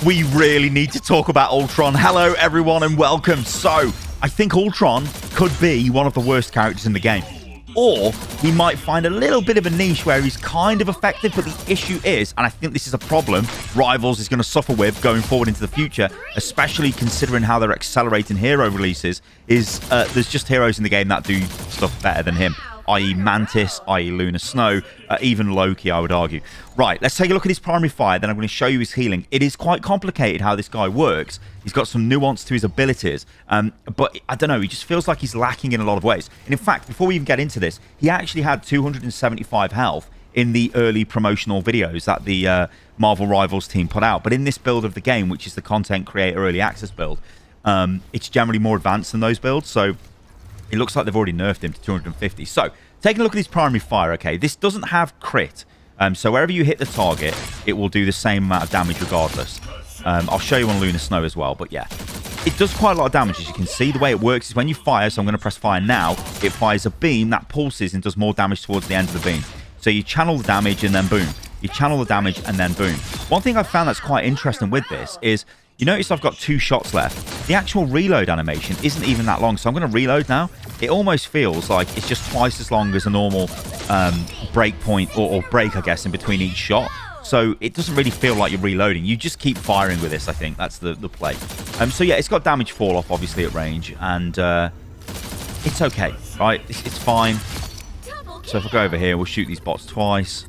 we really need to talk about Ultron. Hello, everyone, and welcome. So, I think Ultron could be one of the worst characters in the game. Or he might find a little bit of a niche where he's kind of effective, but the issue is, and I think this is a problem Rivals is going to suffer with going forward into the future, especially considering how they're accelerating hero releases, is there's just heroes in the game that do stuff better than him, i.e. Mantis, i.e. Luna Snow, even Loki, I would argue. Right, let's take a look at his primary fire, then I'm going to show you his healing. It is quite complicated how this guy works. He's got some nuance to his abilities, but I don't know, he just feels like he's lacking in a lot of ways. And in fact, before we even get into this, he actually had 275 health in the early promotional videos that the Marvel Rivals team put out. But in this build of the game, which is the content creator early access build, it's generally more advanced than those builds, so it looks like they've already nerfed him to 250. So, taking a look at his primary fire, okay, this doesn't have crit. So wherever you hit the target, it will do the same amount of damage regardless. I'll show you on Luna Snow as well, but yeah. It does quite a lot of damage, as you can see. The way it works is when you fire, so I'm going to press fire now, it fires a beam that pulses and does more damage towards the end of the beam. So you channel the damage and then boom. You channel the damage and then boom. One thing I've found that's quite interesting with this is, you notice I've got 2 shots left. The actual reload animation isn't even that long, so I'm going to reload now. It almost feels like it's just twice as long as a normal break point, or break, I guess, in between each shot. So it doesn't really feel like you're reloading. You just keep firing with this, I think. That's the play. So yeah, it's got damage fall off, obviously, at range, and it's okay, right? It's fine. So if I go over here, we'll shoot these bots twice.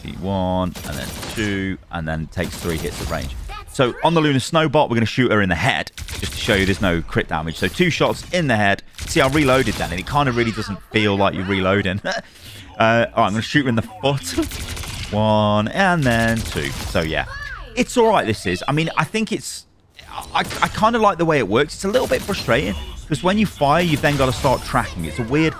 Shoot 1, and then 2, and then it takes 3 hits at range. So on the Luna Snow bot, we're going to shoot her in the head, just to show you there's no crit damage. So 2 shots in the head. See, I reloaded then, and it kind of really doesn't feel like you're reloading. All right, I'm going to shoot her in the foot. 1, and then 2. So yeah, it's all right, this is. I mean, I think it's... I kind of like the way it works. It's a little bit frustrating, because when you fire, you've then got to start tracking. It's a weird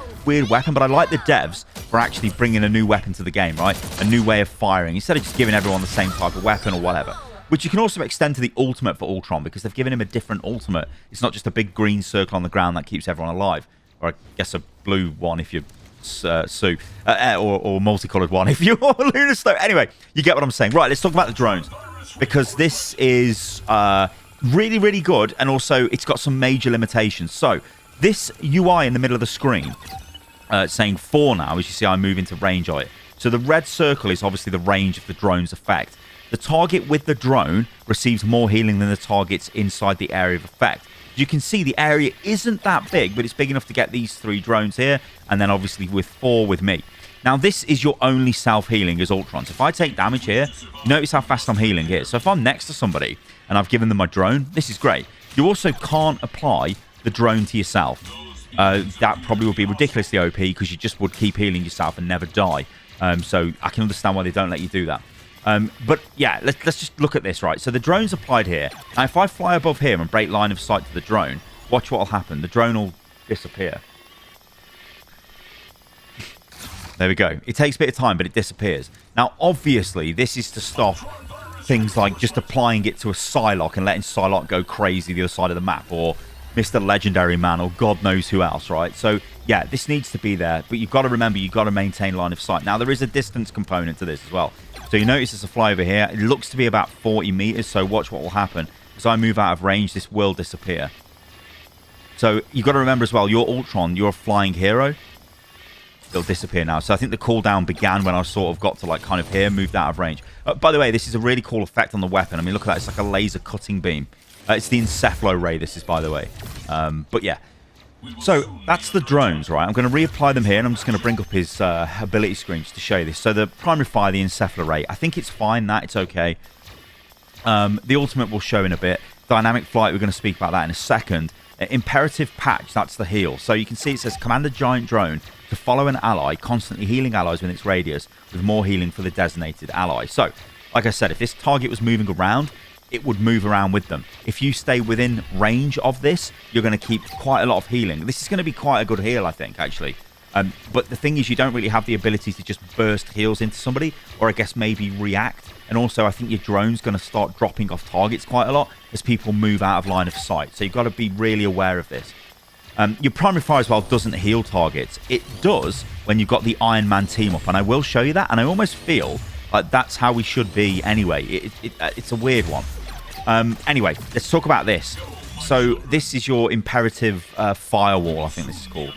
weapon, but I like the devs for actually bringing a new weapon to the game, right? A new way of firing, instead of just giving everyone the same type of weapon or whatever. Which you can also extend to the ultimate for Ultron, because they've given him a different ultimate. It's not just a big green circle on the ground that keeps everyone alive. Or I guess a blue one if you're Sue. Or multicolored one if you're Luna Snow. Anyway, you get what I'm saying. Right, let's talk about the drones. Because this is really, really good. And also, it's got some major limitations. So, this UI in the middle of the screen, saying 4 now, as you see I move into range of it. So, the red circle is obviously the range of the drone's effect. The target with the drone receives more healing than the targets inside the area of effect. You can see the area isn't that big, but it's big enough to get these 3 drones here, and then obviously with 4 with me. Now, this is your only self-healing as Ultron. So if I take damage here, notice how fast I'm healing here. So if I'm next to somebody and I've given them my drone, this is great. You also can't apply the drone to yourself. That probably would be ridiculously OP, because you just would keep healing yourself and never die. So I can understand why they don't let you do that. But yeah, let's just look at this, right? So the drone's applied here. Now, if I fly above here and break line of sight to the drone, watch what will happen. The drone will disappear. There we go. It takes a bit of time, but it disappears. Now, obviously, this is to stop things like just applying it to a Psylocke and letting Psylocke go crazy the other side of the map, or Mr. Legendary Man, or God knows who else, right? So, yeah, this needs to be there. But you've got to remember, you've got to maintain line of sight. Now, there is a distance component to this as well. So you notice there's a fly over here. It looks to be about 40 meters, so watch what will happen. As I move out of range, this will disappear. So you've got to remember as well, you're Ultron, you're a flying hero. It'll disappear now. So I think the cooldown began when I sort of got to like kind of here, moved out of range. By the way, this is a really cool effect on the weapon. I mean, look at that. It's like a laser cutting beam. It's the Encephalo Ray, this is, by the way. But yeah. So that's the drones, right? I'm going to reapply them here, and I'm just going to bring up his ability screen just to show you this. So the primary fire, the Encephalo Ray, I think it's fine, it's okay. The ultimate we'll show in a bit. Dynamic flight, we're going to speak about that in a second. Imperative patch, that's the heal. So you can see it says command a giant drone to follow an ally, constantly healing allies within its radius, with more healing for the designated ally. So, like I said, if this target was moving around, it would move around with them. If you stay within range of this, you're going to keep quite a lot of healing. This is going to be quite a good heal, I think, actually. But the thing is, you don't really have the ability to just burst heals into somebody, or I guess maybe react. And also, I think your drone's going to start dropping off targets quite a lot as people move out of line of sight. So you've got to be really aware of this. Your primary fire as well doesn't heal targets. It does when you've got the Iron Man team up, and I will show you that. And I almost feel Like, that's how we should be anyway. It's a weird one. Anyway, let's talk about this. So this is your imperative firewall, I think this is called.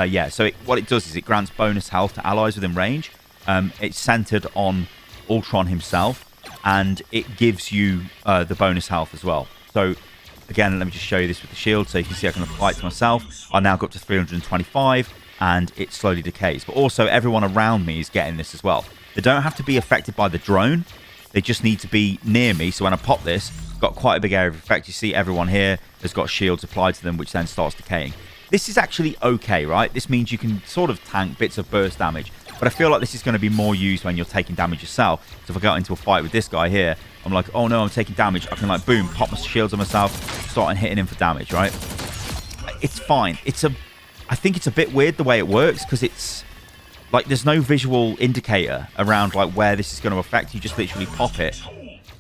Yeah, so what it does is it grants bonus health to allies within range. It's centered on Ultron himself, and it gives you the bonus health as well. So again, let me just show you this with the shield, so you can see I can apply it to myself. I now go up to 325, and it slowly decays. But also, everyone around me is getting this as well. They don't have to be affected by the drone. They just need to be near me. So when I pop this, it's got quite a big area of effect. You see everyone here has got shields applied to them, which then starts decaying. This is actually okay, right? This means you can sort of tank bits of burst damage. But I feel like this is going to be more used when you're taking damage yourself. So if I got into a fight with this guy here, I'm like, oh no, I'm taking damage. I can like, boom, pop my shields on myself, start hitting him for damage, right? It's fine. I think it's a bit weird the way it works, because it's like there's no visual indicator around like where this is going to affect. You just literally pop it,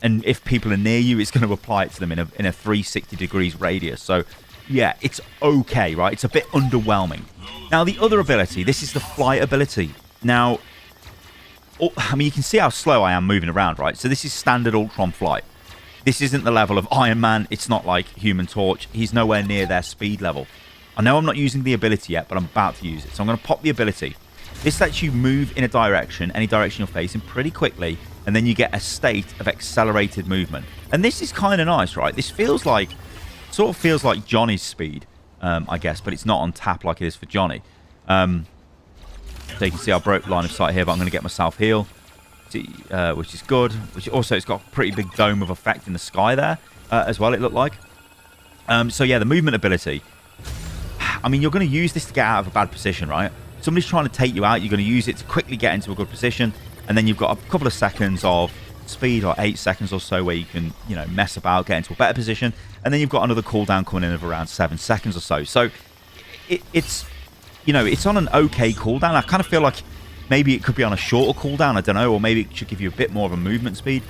and if people are near you, it's going to apply it to them in a 360 degrees radius. So yeah, it's okay, right? It's a bit underwhelming. Now the other ability, this is the flight ability. Now, I mean, you can see how slow I am moving around, right? So this is standard Ultron flight. This isn't the level of Iron Man. It's not like Human Torch. He's nowhere near their speed level. I know I'm not using the ability yet, but I'm about to use it. So I'm going to pop the ability. This lets you move in a direction, any direction you're facing, pretty quickly, and then you get a state of accelerated movement. And this is kind of nice, right? This feels like, sort of feels like Johnny's speed, I guess, but it's not on tap like it is for Johnny. So you can see I broke line of sight here, but I'm going to get myself heal, which is good. Which also, it's got a pretty big dome of effect in the sky there as well, it looked like. So yeah, the movement ability. I mean, you're going to use this to get out of a bad position, right? Somebody's trying to take you out. You're going to use it to quickly get into a good position. And then you've got a couple of seconds of speed, or 8 seconds or so, where you can, you know, mess about, get into a better position. And then you've got another cooldown coming in of around 7 seconds or so. So it's, you know, it's on an okay cooldown. I kind of feel like maybe it could be on a shorter cooldown. I don't know. Or maybe it should give you a bit more of a movement speed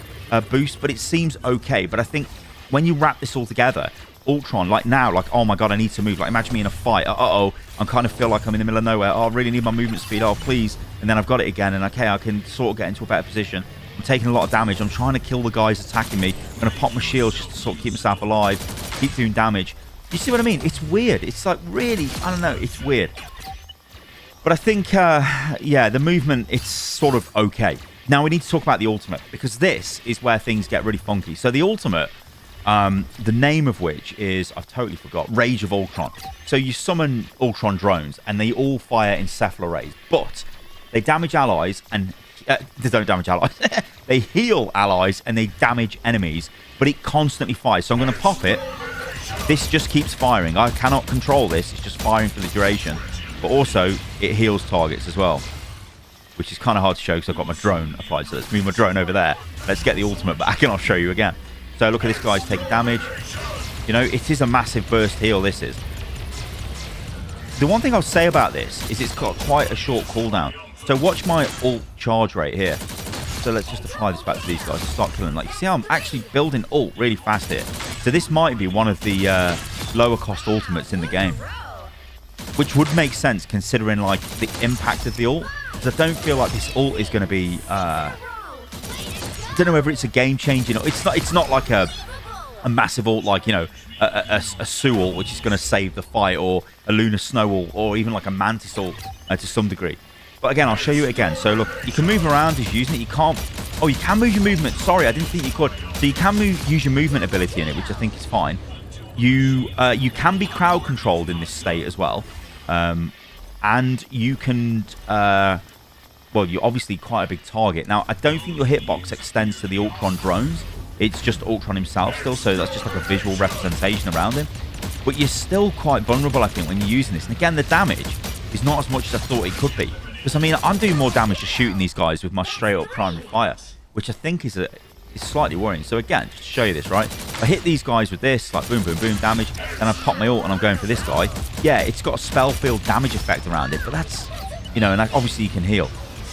boost. But it seems okay. But I think when you wrap this all together, Ultron, like now, like, oh my god, I need to move. Like, imagine me in a fight. Uh-oh, I kind of feel like I'm in the middle of nowhere. Oh, I really need my movement speed. Oh, please. And then I've got it again. And okay, I can sort of get into a better position. I'm taking a lot of damage. I'm trying to kill the guys attacking me. I'm going to pop my shield just to sort of keep myself alive. Keep doing damage. You see what I mean? It's weird. It's like really, I don't know. It's weird. But I think, yeah, the movement, it's sort of okay. Now we need to talk about the ultimate, because this is where things get really funky. So the ultimate, the name of which is, I've totally forgot, Rage of Ultron. So you summon Ultron drones, and they all fire encephalo rays, but they damage allies, and they don't damage allies. They heal allies, and they damage enemies, but it constantly fires. So I'm going to pop it. This just keeps firing. I cannot control this. It's just firing for the duration. But also, it heals targets as well, which is kind of hard to show because I've got my drone applied. So let's move my drone over there. Let's get the ultimate back, and I'll show you again. So look at this guy's taking damage. You know, it is a massive burst heal, this is. The one thing I'll say about this is it's got quite a short cooldown. So watch my ult charge rate here. So let's just apply this back to these guys and start killing them. Like, you see how I'm actually building ult really fast here. So this might be one of the lower cost ultimates in the game, which would make sense considering like the impact of the ult. Because I don't feel like this ult is going to be, I don't know whether it's a game changer. You know, it's not like a massive ult like, you know, a Sue ult, which is going to save the fight, or a Lunar Snow ult, or even like a Mantis ult to some degree. But again, I'll show you it again. So look, you can move around as using it. You can't, oh, you can move your movement. Sorry, I didn't think you could. So you can use your movement ability in it, which I think is fine. You can be crowd controlled in this state as well. And you can, well, you're obviously quite a big target. Now, I don't think your hitbox extends to the Ultron drones. It's just Ultron himself still, so that's just like a visual representation around him. But you're still quite vulnerable, I think, when you're using this. And again, the damage is not as much as I thought it could be. Because, I mean, I'm doing more damage just shooting these guys with my straight-up primary fire, which I think is slightly worrying. So again, just to show you this, right? I hit these guys with this, like boom, boom, boom, damage. Then I pop my ult and I'm going for this guy. Yeah, it's got a spell field damage effect around it, but that's, you know, and obviously you can heal.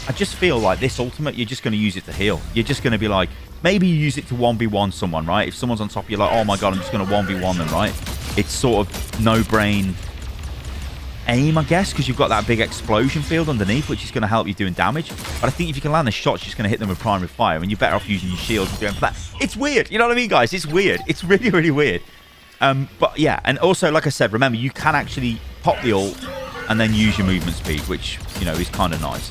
I just feel like this ultimate, you're just going to use it to heal. You're just going to be like, maybe you use it to 1v1 someone, right? If someone's on top of you, like, oh my god, I'm just going to 1v1 them, right? It's sort of no-brain aim, I guess, because you've got that big explosion field underneath, which is going to help you doing damage. But I think if you can land the shots, you're just going to hit them with primary fire, and you're better off using your shields and going for that. It's weird. You know what I mean, guys? It's weird. It's really, really weird. But yeah, and also, like I said, remember, you can actually pop the ult and then use your movement speed, which, you know, is kind of nice.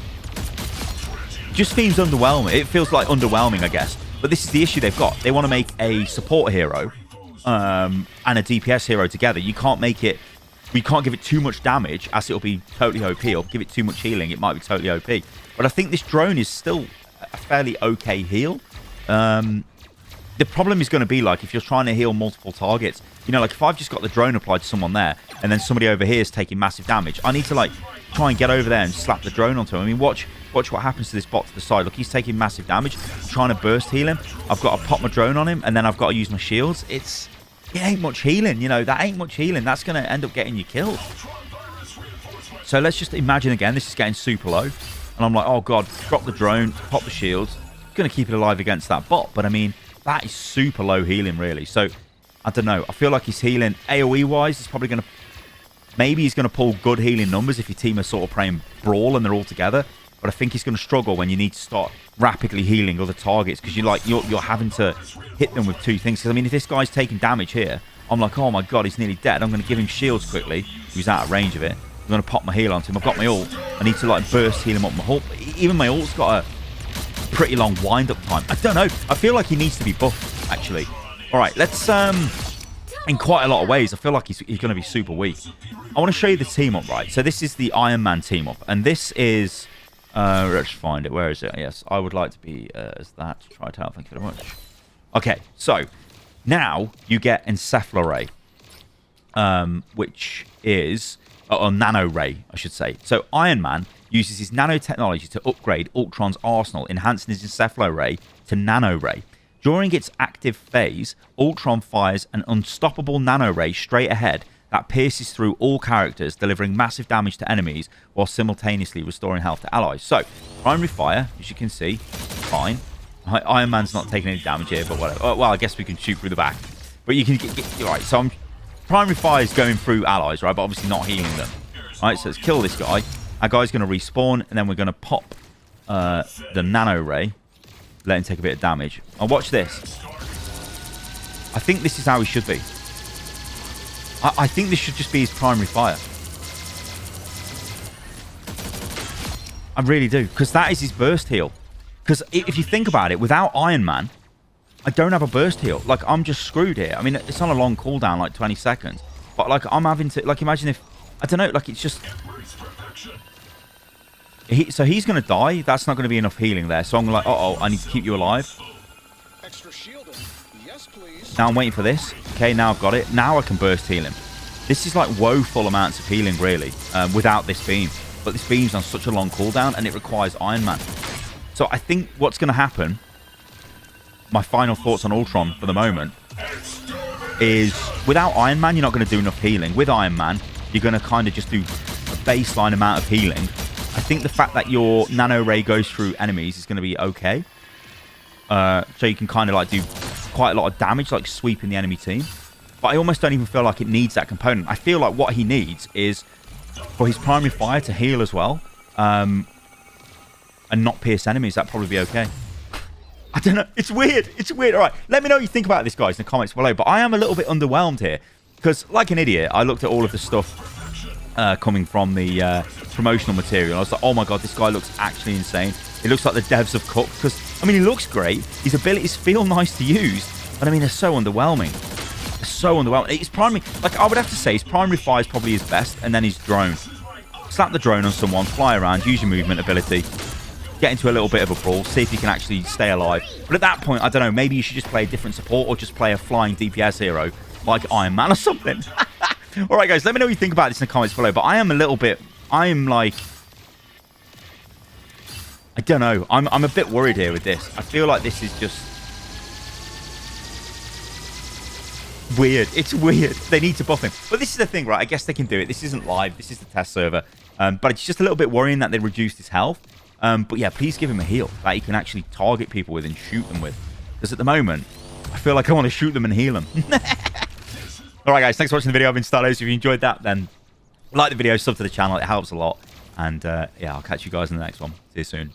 Just seems underwhelming. It feels like underwhelming, I guess. But this is the issue they've got. They want to make a support hero and a DPS hero together. You can't make it... We can't give it too much damage, as it'll be totally OP, or give it too much healing, it might be totally OP. But I think this drone is still a fairly okay heal. The problem is going to be, like, if you're trying to heal multiple targets, you know, like, if I've just got the drone applied to someone there, and then somebody over here is taking massive damage, I need to, like, try and get over there and slap the drone onto him. I mean, watch what happens to this bot to the side. Look, he's taking massive damage. I'm trying to burst heal him. I've got to pop my drone on him, and then I've got to use my shields. It ain't much healing, you know. That ain't much healing. That's going to end up getting you killed. So let's just imagine again, this is getting super low. And I'm like, oh, God, drop the drone, pop the shields. Going to keep it alive against that bot. But, I mean, that is super low healing, really. So, I don't know. I feel like he's healing AoE-wise. He's probably going to... Maybe he's going to pull good healing numbers if your team are sort of playing Brawl and they're all together. But I think he's going to struggle when you need to start rapidly healing other targets, because you're having to hit them with two things. Because, I mean, if this guy's taking damage here, I'm like, oh, my God, he's nearly dead. I'm going to give him shields quickly. He's out of range of it. I'm going to pop my heal onto him. I've got my ult. I need to, like, burst heal him up my ult. Even my ult's got a pretty long wind-up time. I don't know. I feel like he needs to be buffed, actually. All right, let's... In quite a lot of ways, I feel like he's going to be super weak. I want to show you the team up, right? So this is the Iron Man team up. And this is... let's find it. Where is it? Yes, I would like to be as that. Try it out. Thank you very much. Okay, so now you get Encephalo Ray, which is... or Nano Ray, I should say. So Iron Man uses his nanotechnology to upgrade Ultron's arsenal, enhancing his Encephalo Ray to Nano Ray. During its active phase, Ultron fires an unstoppable nano ray straight ahead that pierces through all characters, delivering massive damage to enemies while simultaneously restoring health to allies. So, primary fire, as you can see, fine. Iron Man's not taking any damage here, but whatever. Well, I guess we can shoot through the back. But you can get right, so primary fire is going through allies, right? But obviously not healing them. Alright, so let's kill this guy. Our guy's going to respawn, and then we're going to pop the nano ray. Let him take a bit of damage. And watch this. I think this is how he should be. I think this should just be his primary fire. I really do. Because that is his burst heal. Because if you think about it, without Iron Man, I don't have a burst heal. Like, I'm just screwed here. I mean, it's on a long cooldown, like 20 seconds. But, like, I'm having to... Like, imagine if... I don't know, like, it's just... So he's going to die. That's not going to be enough healing there. So I'm like, uh-oh, I need to keep you alive. Extra shielding. Yes, please. Now I'm waiting for this. Okay, now I've got it. Now I can burst heal him. This is like woeful amounts of healing, really, without this beam. But this beam's on such a long cooldown, and it requires Iron Man. So I think what's going to happen, my final thoughts on Ultron for the moment, is without Iron Man, you're not going to do enough healing. With Iron Man, you're going to kind of just do a baseline amount of healing. I think the fact that your nano ray goes through enemies is going to be okay. So you can kind of like do quite a lot of damage, like sweeping the enemy team. But I almost don't even feel like it needs that component. I feel like what he needs is for his primary fire to heal as well. And not pierce enemies. That'd probably be okay. I don't know. It's weird. It's weird. All right. Let me know what you think about this, guys, in the comments below. But I am a little bit underwhelmed here. Because, like an idiot, I looked at all of the stuff coming from the promotional material. I was like, oh my God, this guy looks actually insane. It looks like the devs have cooked. Because, I mean, he looks great. His abilities feel nice to use. But, I mean, they're so underwhelming. They're so underwhelming. His primary... Like, I would have to say his primary fire is probably his best. And then his drone. Slap the drone on someone, fly around, use your movement ability. Get into a little bit of a brawl, see if you can actually stay alive. But at that point, I don't know, maybe you should just play a different support or just play a flying DPS hero like Iron Man or something. Alright guys, let me know what you think about this in the comments below. But I am a little bit... I'm like... I don't know. I'm a bit worried here with this. I feel like this is just... weird. It's weird. They need to buff him. But this is the thing, right? I guess they can do it. This isn't live. This is the test server. But it's just a little bit worrying that they reduced his health. But yeah, please give him a heal that he can actually target people with and shoot them with. Because at the moment, I feel like I want to shoot them and heal them. Alright guys, thanks for watching the video. I've been Stylosa. If you enjoyed that, then Like the video, sub to the channel. It helps a lot. And yeah, I'll catch you guys in the next one. See you soon.